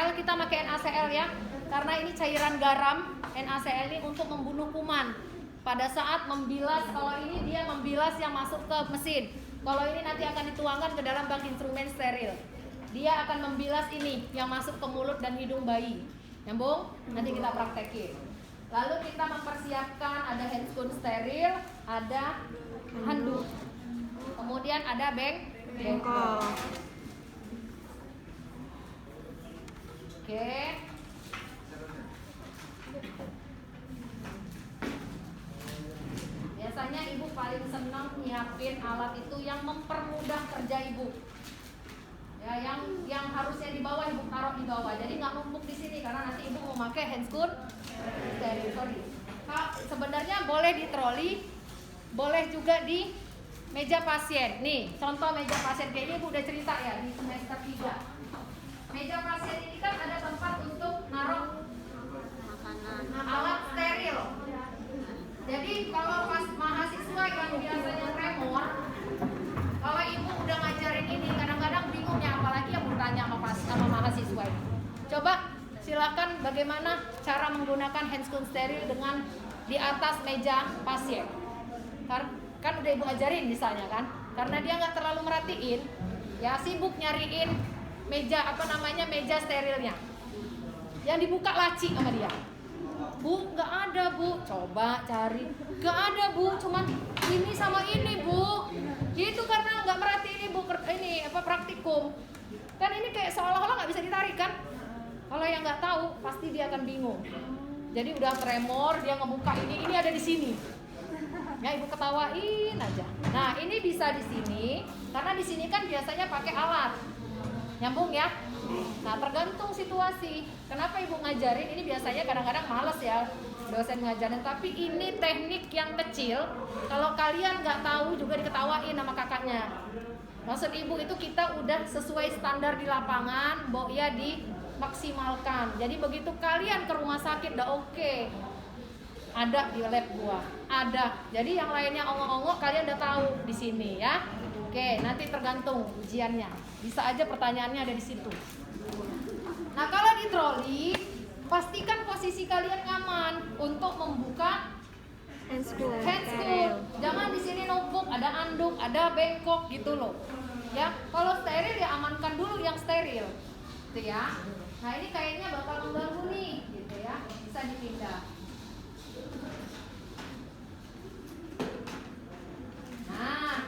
NaCl, kita pakai NaCl ya, karena ini cairan garam. NaCl ini untuk membunuh kuman pada saat membilas. Kalau ini dia membilas yang masuk ke mesin, kalau ini nanti akan dituangkan ke dalam bak instrumen steril. Dia akan membilas ini yang masuk ke mulut dan hidung bayi. Nyambung? Nanti kita praktekin. Lalu kita mempersiapkan ada handscoon steril, ada handuk, kemudian ada bengkok. Oke. Biasanya ibu paling senang nyiapin alat itu yang mempermudah kerja ibu. Ya, yang harusnya di bawah ibu taruh di bawah. Jadi nggak numpuk di sini karena nanti ibu mau pakai handscoon steril. Sebenarnya boleh di troli, boleh juga di meja pasien. Nih, contoh meja pasien kayak ini ibu udah cerita ya di semester 3. Meja pasien ini kan ada tempat untuk naruh alat steril. Jadi kalau pas mahasiswa yang biasanya tremor, kalau ibu udah ngajarin ini kadang-kadang bingungnya, apalagi yang bertanya sama mahasiswa ini. Coba silakan bagaimana cara menggunakan handscoon steril dengan di atas meja pasien. Kan udah ibu ajarin misalnya kan, karena dia nggak terlalu merhatiin, ya sibuk nyariin meja meja sterilnya. Yang dibuka laci sama dia. Bu, nggak ada bu, coba cari, nggak ada bu, cuman ini sama ini bu. Gitu karena nggak merhatiin ibu praktikum. Kan ini kayak seolah-olah nggak bisa ditarik kan? Kalau yang nggak tahu pasti dia akan bingung. Jadi udah tremor, dia ngebuka ini ada di sini. Ya ibu ketawain aja. Nah ini bisa di sini, karena di sini kan biasanya pakai alat. Nyambung ya? Nah tergantung situasi. Kenapa ibu ngajarin ini biasanya kadang-kadang males ya dosen ngajarin. Tapi ini teknik yang kecil. Kalau kalian nggak tahu juga diketawain sama kakaknya. Maksud ibu itu kita udah sesuai standar di lapangan, ya dimaksimalkan. Jadi begitu kalian ke rumah sakit udah oke. Ada di lab gua, ada. Jadi yang lainnya ongok-ongok kalian udah tahu di sini ya. Oke, nanti tergantung ujiannya. Bisa aja pertanyaannya ada di situ. Nah, kalau di troli, pastikan posisi kalian nyaman untuk membuka handscoon. Jangan di sini numpuk, ada anduk, ada bengkok gitu loh. Ya, kalau steril ya amankan dulu yang steril. Gitu ya. Nah, ini kayaknya bakal mengganggu nih, gitu ya. Bisa dipindah. Nah,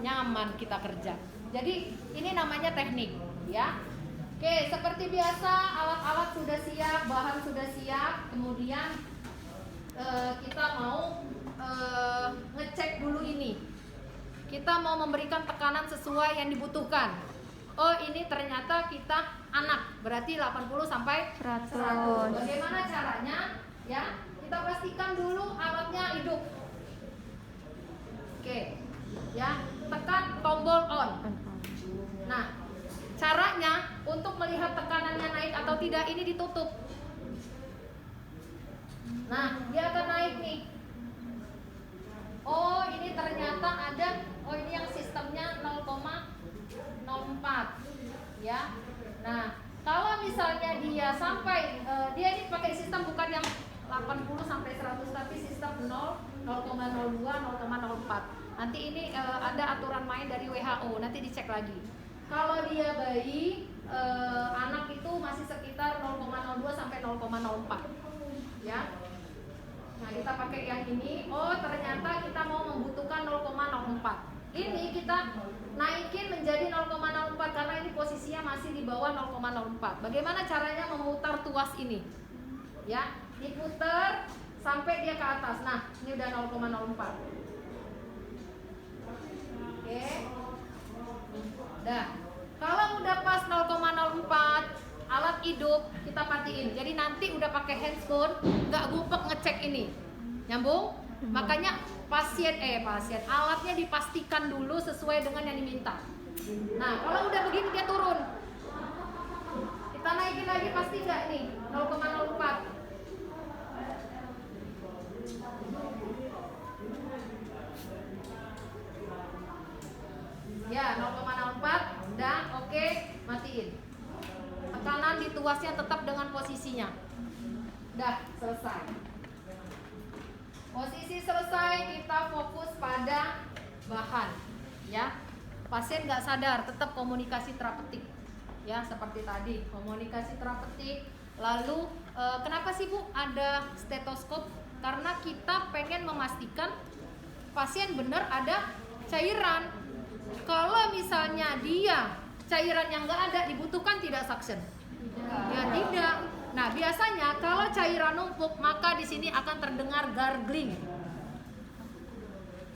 nyaman kita kerja. Jadi ini namanya teknik, ya. Oke, seperti biasa alat-alat sudah siap, bahan sudah siap. Kemudian kita mau ngecek dulu ini. Kita mau memberikan tekanan sesuai yang dibutuhkan. Oh, ini ternyata kita anak, berarti 80 sampai 100. Bagaimana caranya? Ya, kita pastikan dulu alatnya hidup. Oke, ya, tekan tombol on. Nah, caranya untuk melihat tekanannya naik atau tidak ini ditutup. Nah, dia akan naik nih. Oh, ini ternyata ada. Oh, ini yang sistemnya 0,04. Ya. Nah, kalau misalnya dia sampai dia ini pakai sistem bukan yang 80 sampai 100 tapi sistem 0,02, 0,04. Nanti ini ada aturan main dari WHO, nanti dicek lagi. Kalau dia bayi, anak itu masih sekitar 0,02 sampai 0,04. Ya. Nah, kita pakai yang ini. Oh, ternyata kita mau membutuhkan 0,04. Ini kita naikin menjadi 0,04 karena ini posisinya masih di bawah 0,04. Bagaimana caranya memutar tuas ini? Ya, diputar sampai dia ke atas. Nah, ini udah 0,04. Oke. Dah. Kalau udah pas 0,04, alat hidup kita matiin. Jadi nanti udah pakai handscoon, nggak gupek ngecek ini. Nyambung? Makanya pasien alatnya dipastikan dulu sesuai dengan yang diminta. Nah, kalau udah begini dia turun. Kita naikin lagi pasti nggak nih 0,04. Ya, 0,04 dan oke, matiin. kanan dituasnya tetap dengan posisinya. Dah, selesai. Posisi selesai, kita fokus pada bahan, ya. Pasien nggak sadar, tetap komunikasi terapeutik, ya, seperti tadi komunikasi terapeutik. Lalu kenapa sih Bu ada stetoskop? Karena kita pengen memastikan pasien benar ada cairan. Kalau misalnya dia cairan yang nggak ada, dibutuhkan tidak suction? Ya tidak. Nah biasanya kalau cairan numpuk, maka di sini akan terdengar gargling.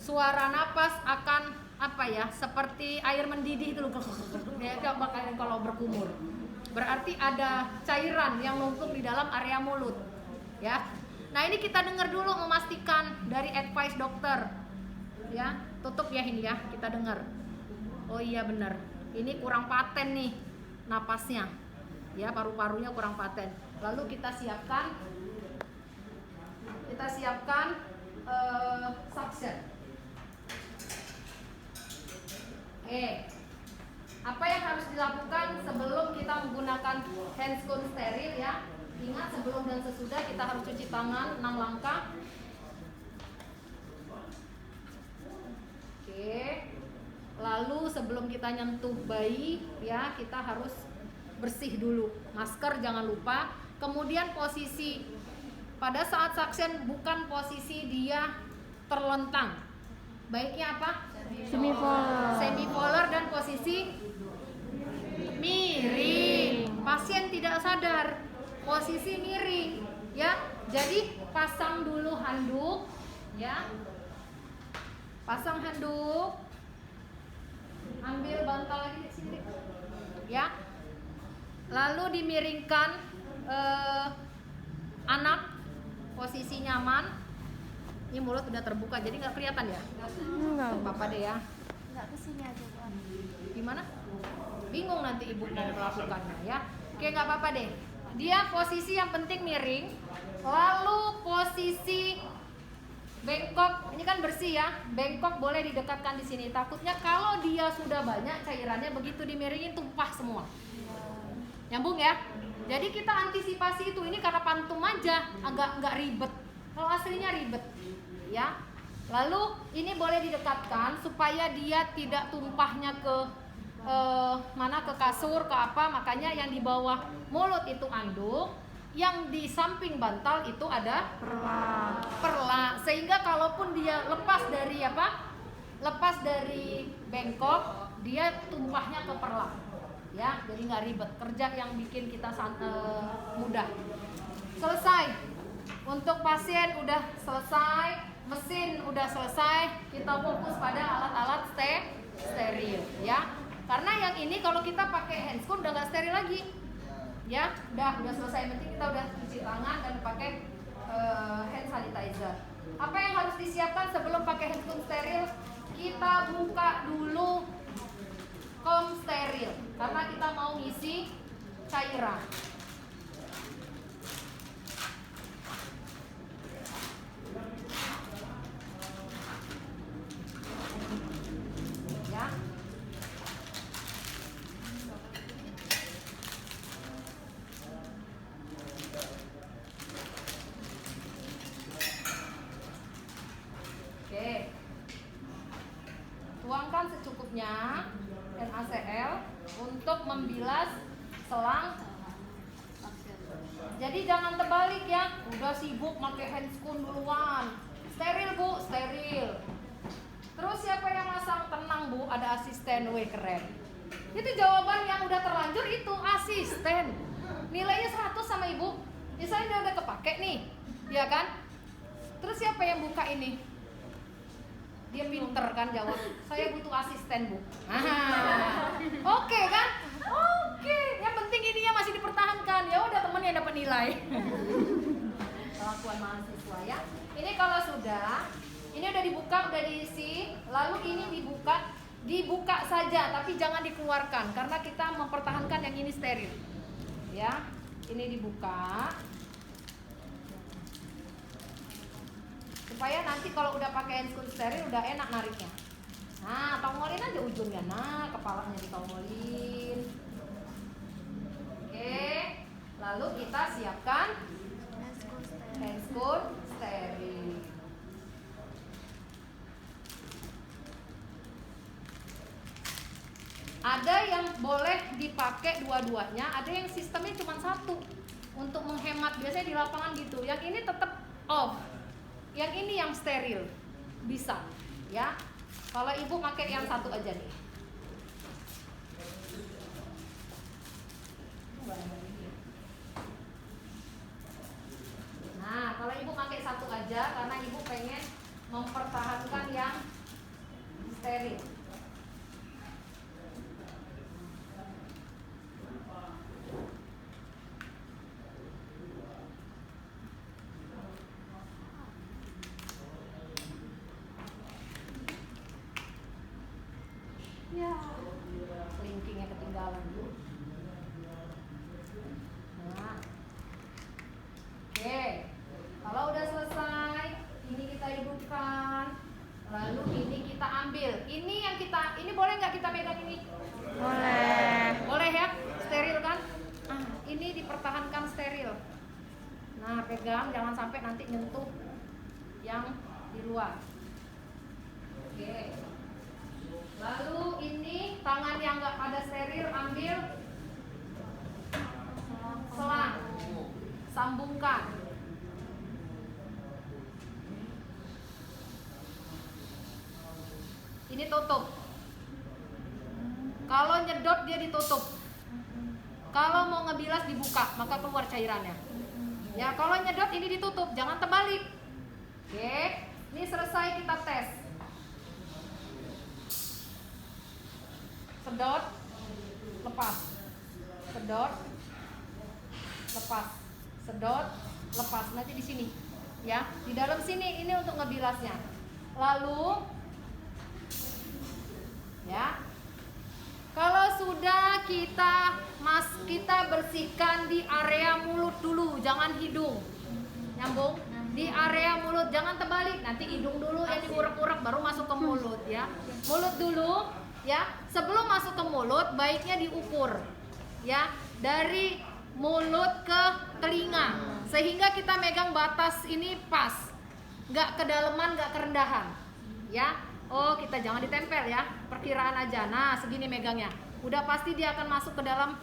Suara napas akan apa ya? Seperti air mendidih itu loh. Kalau berkumur. Berarti ada cairan yang numpuk di dalam area mulut. Ya. Nah ini kita dengar dulu, memastikan dari advice dokter. Ya, tutup ya ini ya, kita dengar. Oh iya benar. Ini kurang paten nih napasnya. Ya, paru-parunya kurang paten. Lalu kita siapkan suction. Oke. Apa yang harus dilakukan sebelum kita menggunakan handscoon steril ya? Ingat sebelum dan sesudah kita harus cuci tangan 6 langkah. Oke. Lalu sebelum kita nyentuh bayi ya, kita harus bersih dulu. Masker jangan lupa. Kemudian posisi pada saat suction bukan posisi dia terlentang. Baiknya apa? Semipolar dan posisi miring. Pasien tidak sadar, posisi miring, ya. Jadi pasang dulu handuk, ya. Pasang handuk. Ambil bantal lagi di sini, ya. Lalu dimiringkan anak, posisi nyaman. Ini mulut udah terbuka, jadi nggak kelihatan ya? Enggak. Apa deh ya? Enggak kesini aja Bu. Gimana? Bingung nanti ibu mau melakukannya ya. Oke, nggak apa-apa deh. Dia posisi yang penting miring. Lalu posisi bengkok, ini kan bersih ya. Bengkok boleh didekatkan di sini. Takutnya kalau dia sudah banyak cairannya, begitu dimiringin tumpah semua. Nyambung ya. Jadi kita antisipasi itu, ini karena pantum aja, agak nggak ribet. Kalau aslinya ribet, ya. Lalu ini boleh didekatkan supaya dia tidak tumpahnya ke ke kasur, ke apa. Makanya yang di bawah mulut itu anduk, yang di samping bantal itu ada perla. Sehingga kalaupun dia lepas dari bengkok, dia tumpahnya ke perla. Ya, jadi nggak ribet. Kerja yang bikin kita mudah. Selesai. Untuk pasien udah selesai, mesin udah selesai, kita fokus pada alat-alat steril, ya. Karena yang ini kalau kita pakai handscoon udah nggak steril lagi, ya. Udah selesai. Penting kita udah cuci tangan dan pakai hand sanitizer. Apa yang harus disiapkan sebelum pakai handscoon steril? Kita buka dulu kom steril karena kita mau ngisi cairan. Ya. Oke. Tuangkan secukupnya NaCl untuk membilas selang. Jadi jangan terbalik ya. Udah sibuk pakai handscoon duluan. Steril Bu, steril. Terus siapa yang masang? Tenang Bu, ada asisten. Weh keren. Itu jawaban yang udah terlanjur itu asisten. Nilainya 100 sama Ibu. Misalnya dia udah kepake nih, ya kan? Terus siapa yang buka ini? Dia pinter kan jawab. Saya butuh asisten Bu. Oke kan? Oke. Yang penting ininya masih dipertahankan. Ya udah temen yang dapat nilai. Kelakuan mahasiswa ya. Ini kalau sudah, ini udah dibuka, udah diisi. Lalu ini dibuka saja, tapi jangan dikeluarkan karena kita mempertahankan yang ini steril. Ya, ini dibuka. Supaya nanti kalau udah pakai handscoon steril udah enak nariknya. Nah, tongolin aja ujungnya. Nah, kepalanya ditongolin. Oke, Oke, lalu kita siapkan handscoon steril. Ada yang boleh dipakai dua-duanya, ada yang sistemnya cuma satu untuk menghemat. Biasanya di lapangan gitu. Yang ini tetap off, yang ini yang steril bisa, ya. Kalau ibu pakai yang satu aja nih. Nah, kalau ibu pakai satu aja karena ibu pengen mempertahankan yang steril. Ya, linkingnya ketinggalan dulu. Nah, oke. Kalau udah selesai, ini kita hidupkan. Lalu ini kita ambil. Ini yang ini boleh nggak kita pegang ini? Boleh. Boleh ya? Steril kan? Ini dipertahankan steril. Nah, pegang, jangan sampai nanti nyentuh yang di luar. Oke. Lalu ini tangan yang nggak pada steril, ambil selang, sambungkan. Ini tutup. Kalau nyedot dia ditutup. Kalau mau ngebilas dibuka, maka keluar cairannya. Ya, kalau nyedot ini ditutup, jangan terbalik. Oke, ini selesai kita tes. Sedot, lepas. Sedot, lepas. Sedot, lepas. Nanti di sini, ya. Di dalam sini ini untuk ngebilasnya. Lalu, ya. Kalau sudah kita bersihkan di area mulut dulu, jangan hidung. Nyambung? Di area mulut, jangan terbalik. Nanti hidung dulu yang diurek-urek baru masuk ke mulut, ya. Mulut dulu. Ya, sebelum masuk ke mulut baiknya diukur, ya, dari mulut ke telinga, sehingga kita megang batas ini pas, nggak kedalaman, nggak kerendahan, ya. Oh, kita jangan ditempel ya, perkiraan aja. Nah, segini megangnya, udah pasti dia akan masuk ke dalam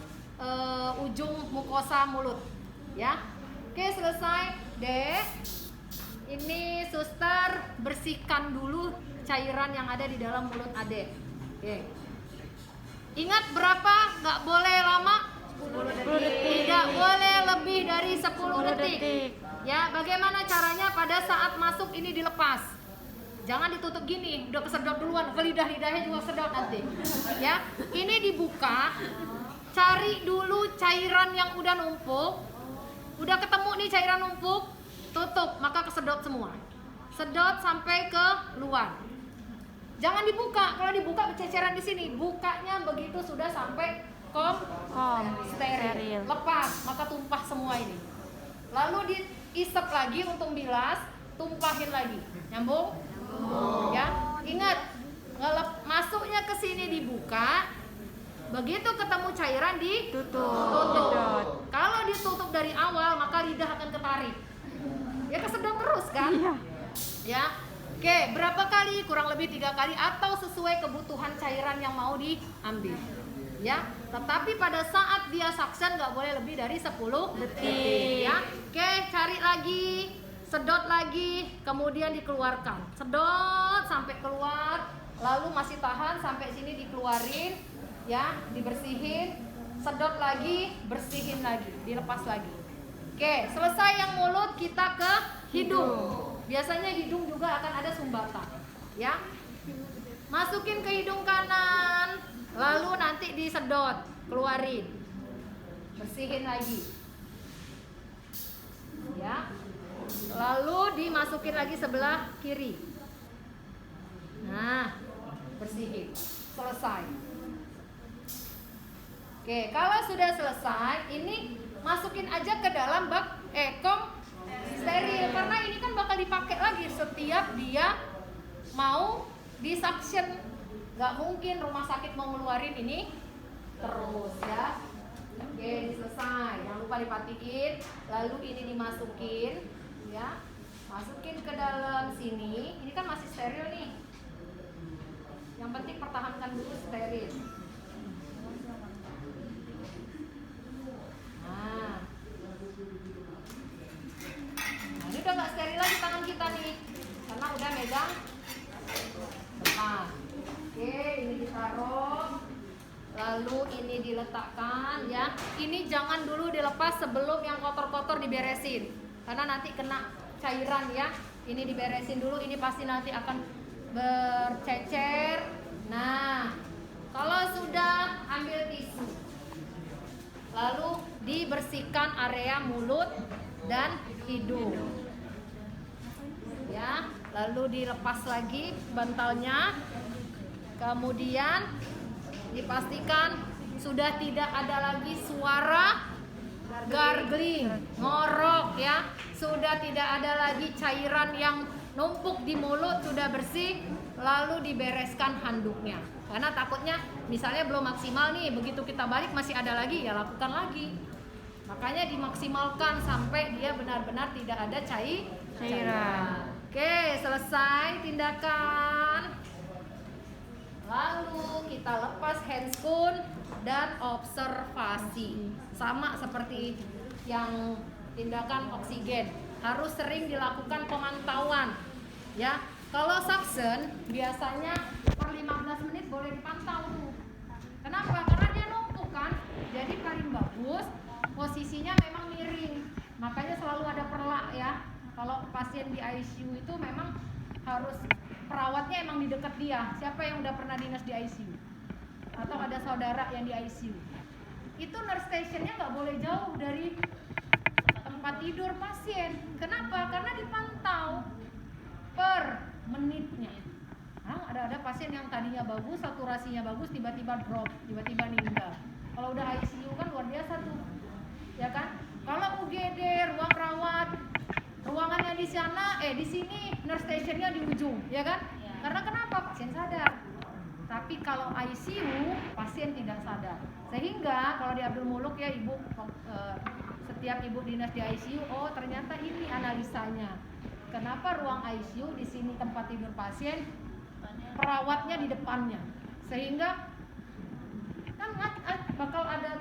ujung mukosa mulut, ya. Oke, selesai deh. Ini suster bersihkan dulu cairan yang ada di dalam mulut adek. Oke. Ingat berapa? Nggak boleh lama? 10 detik. Tidak boleh lebih dari 10 detik. Ya, bagaimana caranya pada saat masuk ini dilepas? Jangan ditutup gini, udah kesedot duluan, ke lidahnya juga sedot nanti. Ya, ini dibuka, cari dulu cairan yang udah numpuk. Udah ketemu nih cairan numpuk, tutup, maka kesedot semua. Sedot sampai ke luar. Jangan dibuka, kalau dibuka berceceran di sini. Bukanya begitu sudah sampai steril. Lepas, maka tumpah semua ini. Lalu diisep lagi untuk bilas, tumpahin lagi. Nyambung? Ya, ingat, masuknya ke sini dibuka. Begitu ketemu cairan ditutup. Kalau ditutup dari awal, maka lidah akan ketarik. Ya kesedot terus kan? Iya. Ya. Oke, berapa kali? Kurang lebih 3 kali atau sesuai kebutuhan cairan yang mau diambil. Ya, tetapi pada saat dia suction nggak boleh lebih dari 10 detik. Ya, oke, cari lagi, sedot lagi, kemudian dikeluarkan. Sedot sampai keluar, lalu masih tahan sampai sini dikeluarin, ya, dibersihin, sedot lagi, bersihin lagi, dilepas lagi. Oke, selesai yang mulut, kita ke hidung. Biasanya hidung juga akan ada sumbatan, ya. Masukin ke hidung kanan, lalu nanti disedot, keluarin, bersihin lagi, ya. Lalu dimasukin lagi sebelah kiri. Nah, bersihin, selesai. Oke, kalau sudah selesai, ini masukin aja ke dalam bak kom steril, karena ini kan bakal dipakai lagi setiap dia mau disuction. Gak mungkin rumah sakit mau ngeluarin ini terus, ya. Oke. Oke, ini selesai. Jangan lupa dipatiin. Lalu ini dimasukin, ya. Masukin ke dalam sini. Ini kan masih steril nih. Yang penting pertahankan dulu steril. Nah, ini udah nggak steril lagi tangan kita nih, karena udah megang depan. Oke, ini ditaruh. Lalu ini diletakkan ya. Ini jangan dulu dilepas sebelum yang kotor-kotor diberesin, karena nanti kena cairan ya. Ini diberesin dulu, ini pasti nanti akan bercecer. Nah, kalau sudah ambil tisu, lalu dibersihkan area mulut dan hidung. Ya, lalu dilepas lagi bantalnya. Kemudian dipastikan sudah tidak ada lagi suara gargling, ngorok ya. Sudah tidak ada lagi cairan yang numpuk di mulut, sudah bersih. Lalu dibereskan handuknya. Karena takutnya misalnya belum maksimal nih, begitu kita balik masih ada lagi, ya lakukan lagi. Makanya dimaksimalkan sampai dia benar-benar tidak ada cairan. Oke, selesai tindakan. Lalu kita lepas handscoon dan observasi. Sama seperti yang tindakan oksigen, harus sering dilakukan pemantauan. Ya, kalau suction biasanya per 15 menit boleh dipantau tuh. Kenapa? Karena dia numpuk kan. Jadi paling bagus posisinya memang miring. Makanya selalu ada perlak ya. Kalau pasien di ICU itu memang harus perawatnya emang di dekat dia. Siapa yang udah pernah dinas di ICU? Atau ada saudara yang di ICU? Itu nurse stationnya nggak boleh jauh dari tempat tidur pasien. Kenapa? Karena dipantau per menitnya. Nah, ada pasien yang tadinya bagus, saturasinya bagus, tiba-tiba drop, tiba-tiba meninggal. Kalau udah ICU kan luar biasa tuh, ya kan? Kalau UGD, ruang rawat, ruangannya di sana, di sini, nurse stationnya di ujung, ya kan? Ya. Karena kenapa? Pasien sadar. Tapi kalau ICU, pasien tidak sadar. Sehingga kalau di Abdul Muluk ya ibu, setiap ibu dinas di ICU, oh ternyata ini analisanya. Kenapa ruang ICU di sini tempat tidur pasien, perawatnya di depannya, sehingga kan bakal ada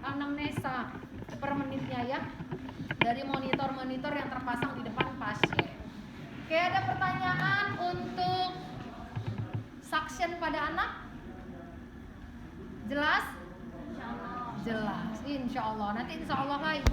anamnesa per menitnya ya, dari monitor-monitor yang terpasang di depan pasien. Oke, ada pertanyaan untuk suction pada anak? Jelas? Jelas, insya Allah. Nanti insya Allah lah